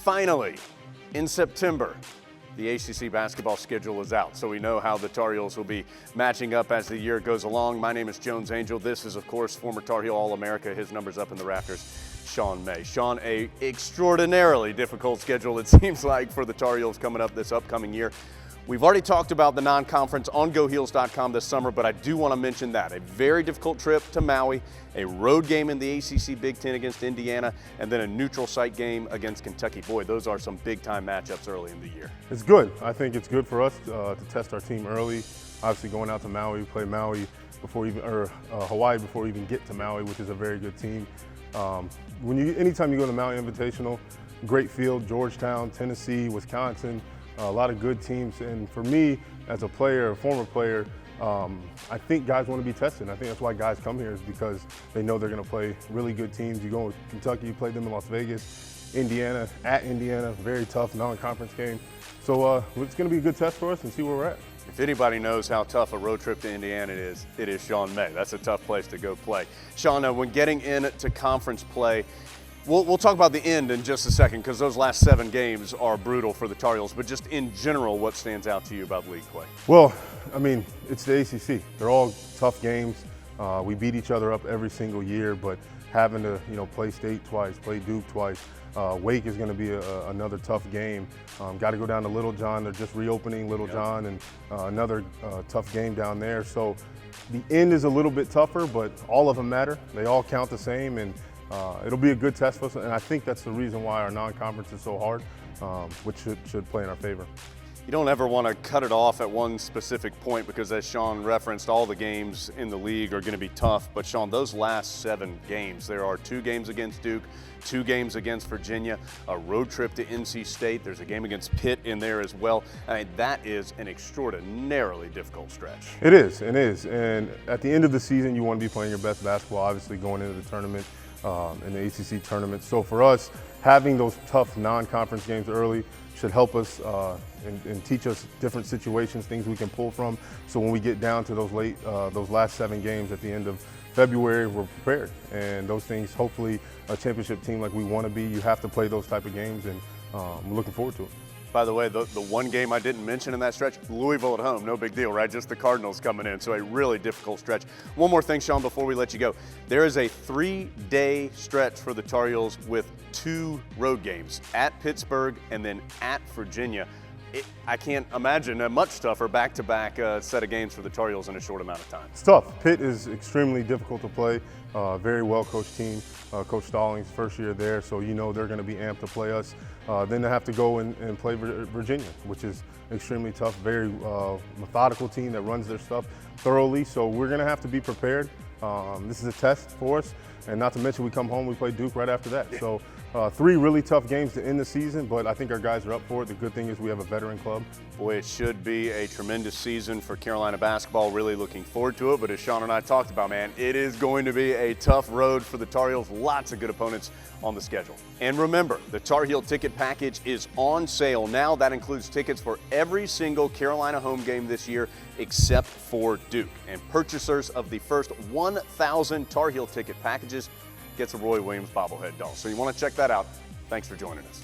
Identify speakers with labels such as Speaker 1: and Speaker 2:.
Speaker 1: finally, in September, the ACC basketball schedule is out, so we know how the Tar Heels will be matching up as the year goes along. My name is Jones Angell. This is, of course, former Tar Heel All-America. His number's up in the rafters, Sean May. Sean, a extraordinarily difficult schedule, it seems like, for the Tar Heels coming up this upcoming year. We've already talked about the non-conference on GoHeels.com this summer, but I do want to mention that. A very difficult trip to Maui, a road game in the ACC Big Ten against Indiana, and then a neutral site game against Kentucky. Boy, those are some big-time matchups early in the year.
Speaker 2: It's good. I think it's good for us to test our team early. Obviously, going out to Maui, we play Maui before even, or Hawaii before we even get to Maui, which is a very good team. Anytime you go to the Maui Invitational, great field, Georgetown, Tennessee, Wisconsin, a lot of good teams. And for me, as a player, a former player, I think guys want to be tested. I think that's why guys come here, is because they know they're going to play really good teams. You go with Kentucky, you play them in Las Vegas, Indiana, at Indiana, very tough non-conference game. So it's going to be a good test for us and see where we're at.
Speaker 1: If anybody knows how tough a road trip to Indiana is, it is Sean May. That's a tough place to go play. Sean, when getting into conference play, we'll talk about the end in just a second, because those last 7 games are brutal for the Tar Heels, but just in general, what stands out to you about league play?
Speaker 2: Well, I mean, it's the ACC. They're all tough games. We beat each other up every single year, but having to play State twice, play Duke twice, Wake is going to be another tough game. Got to go down to Little John. They're just reopening Little John, and another tough game down there. So the end is a little bit tougher, but all of them matter. They all count the same, and it'll be a good test for us, and I think that's the reason why our non-conference is so hard, which should play in our favor.
Speaker 1: You don't ever want to cut it off at one specific point, because as Sean referenced, all the games in the league are going to be tough. But Sean, those last 7 games, there are 2 games against Duke, 2 games against Virginia, a road trip to NC State. There's a game against Pitt in there as well. I mean, that is an extraordinarily difficult stretch.
Speaker 2: It is. And at the end of the season, you want to be playing your best basketball, obviously going into the tournament, in the ACC tournament. So for us, having those tough non-conference games early should help us and teach us different situations, things we can pull from. So when we get down to those last 7 games at the end of February, we're prepared. And those things, hopefully, a championship team like we want to be, you have to play those type of games, and I'm looking forward to it.
Speaker 1: By the way, the one game I didn't mention in that stretch, Louisville at home, no big deal, right? Just the Cardinals coming in, so a really difficult stretch. One more thing, Sean, before we let you go. There is a 3-day stretch for the Tar Heels with 2 road games, at Pittsburgh and then at Virginia. I can't imagine a much tougher back-to-back set of games for the Tar Heels in a short amount of time.
Speaker 2: It's tough. Pitt is extremely difficult to play. Very well-coached team. Coach Stallings, first year there, so they're going to be amped to play us. Then they have to go and play Virginia, which is extremely tough. Very methodical team that runs their stuff thoroughly, so we're going to have to be prepared. This is a test for us, and not to mention we come home, we play Duke right after that. So 3 really tough games to end the season, but I think our guys are up for it. The good thing is we have a veteran club.
Speaker 1: Boy, it should be a tremendous season for Carolina basketball. Really looking forward to it, but as Sean and I talked about, man, it is going to be a tough road for the Tar Heels. Lots of good opponents on the schedule. And remember, the Tar Heel ticket package is on sale now. That includes tickets for every single Carolina home game this year except for Duke. And purchasers of the first 1,000 Tar Heel ticket packages gets a Roy Williams bobblehead doll. So you want to check that out. Thanks for joining us.